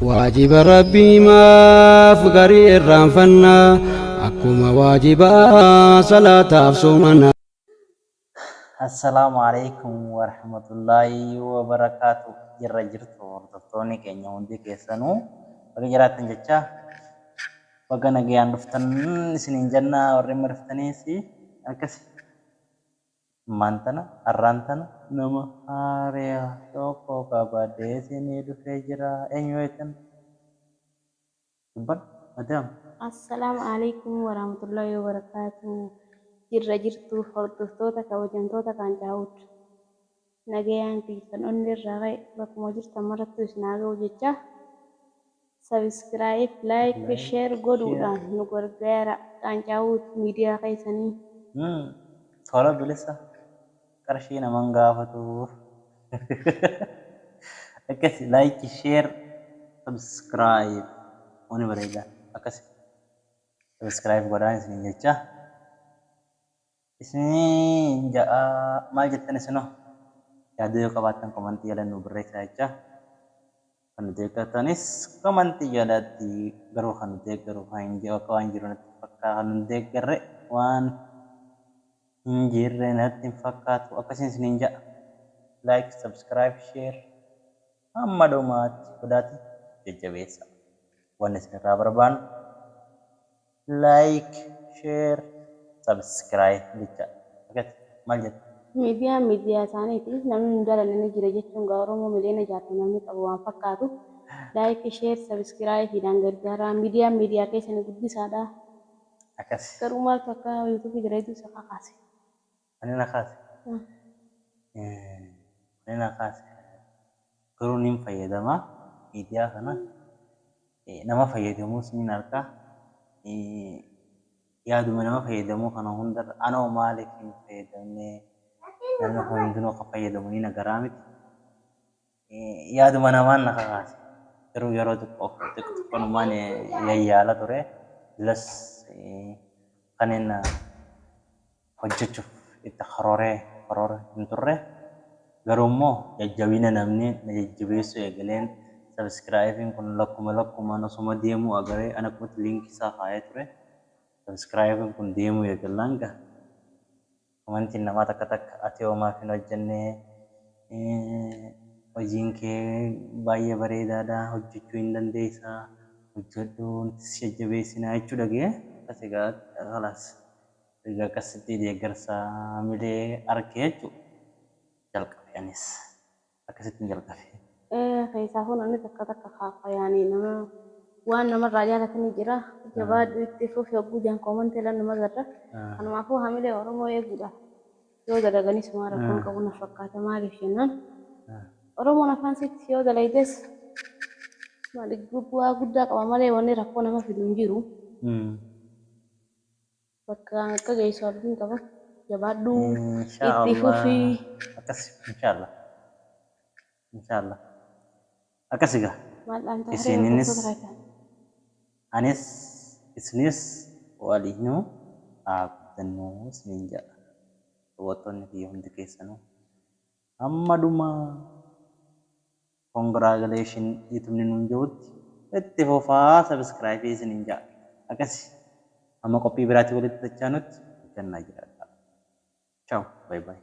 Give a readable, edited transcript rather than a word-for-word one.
واجب ربي ما فقري الرانفنا أكما واجبا صلاة أفسومنا. السلام عليكم ورحمة الله وبركاته. Jirra jirtu hordoftoonni keenya hundi keessanuu baga jiraattan jecha baga nagayaan dhuftan isiniin jennaa warri marftaniis akkas maantana arraantana nama haariyaa tokko qabadee isinii dhufee jira eenyu eetan dubban madam. Assalamualaikum warahmatullahi wabarakatuh. Jirra jirtu hordoftoota kabajamtoota kan caawud nagayaan keessan onni irraa ka'e bakkuma jirtan marattu isin haa ga'u jecha subscribe, like, share godhuudhaan nu gargaara kan caawud miidiyaa keessanii. Tola bilisa qarshii naman gaafatu akkasi like, share, subscribe wani bareeda akkasi subscribe godhaan isin jecha isin ja'a maal jettan isinoo yaada yoo qabaattan komantii jala nu barreessaa jecha kan nuti eeggatanis komantii jalatti garuu kan nuti eeggaru kan waan jiru natti fakkaata kan nuti eeggarre waan hin jirre natti hin fakkaatu akkasiin isiniin ja'a like, subscribe, share hamma dhumaatti godhaati jajjabeessa waan isin irraa barbaannu like, share, subscribe jecha akkasi maal jettu. Miidiyaa isaaniiti namni hin jaalanne ni jira jechuun gaa Oromoo miliyoona jaatamanii qabu waan fakkaatu. Like, share, subscribe hidhaan gargaara. Miidiyaa keessanii guddisaadha. Akkas. Garuu maaltu akka yuutuubii jira hedduu isa kakaase. Ani na kaase. Ani na kaase. Garuu ni fayyadama miidiyaa kana nama fayyadamuus ni argaa. Yaaduma nama fayyadamuu kana hunda anoo maaliif hin fayyadamne nama hundinuu akka fayyadamu ni nagaraa miti. Yaaduma namaan na kakaase. Garuu yeroo xiqqoonumaan yayyaala ture. Las kanneen hojjechuuf itti karoora hin turre. Garuu immoo jajjabina namni na jajjabeessu eegaleen subscribe kun lakkuma osuma deemuu agaree ana kumatti linkii isaa kaa'ee ture. Subscribe kun deemuu eegalaan gaa. Komantiin namaa takka ati hoomaaf hin hojjenne hojiin kee baay'ee bareedaadha hojjechuu hin dandeessaa hojjedhu si jajjabeessinaa jechuu dhagee akkasii gaa khalaas egaa akkasitti deeggarsa milee arkee jechuudha jalqabe anis akkasitti jalqabe. Keessaa kun inni takka kaafayaanii nama waan namarraa jaalatanii jira jabaadhu itti fufi hogguu jaan komantii lan nama garra kanumaafuu hamilee Oromoo eeguudhaaf yoo dalaganis maa rakkoon qabu na fakkaata maaliif jennaan Oromoon afaan sitti yoo dalaydes maaliif bu'aa guddaa qaba malee wanni rakkoo nama fidu hin jiru. Bakka akka geessu abdiin qaba jabaadhu itti fufi. Akkas inshaallah akkasigaa anis isinis waliinuu dhaabdannoo isiniin jedha daawwattoonni biyya hundi keessanuu amma dhuma congratulation yuutuubni nuun jirutti itti fufaa subscribe isiniin jedha akkasi amma qophii biraatti walitti dachaanutti gannaa jiraadha. Ciao, bye bye.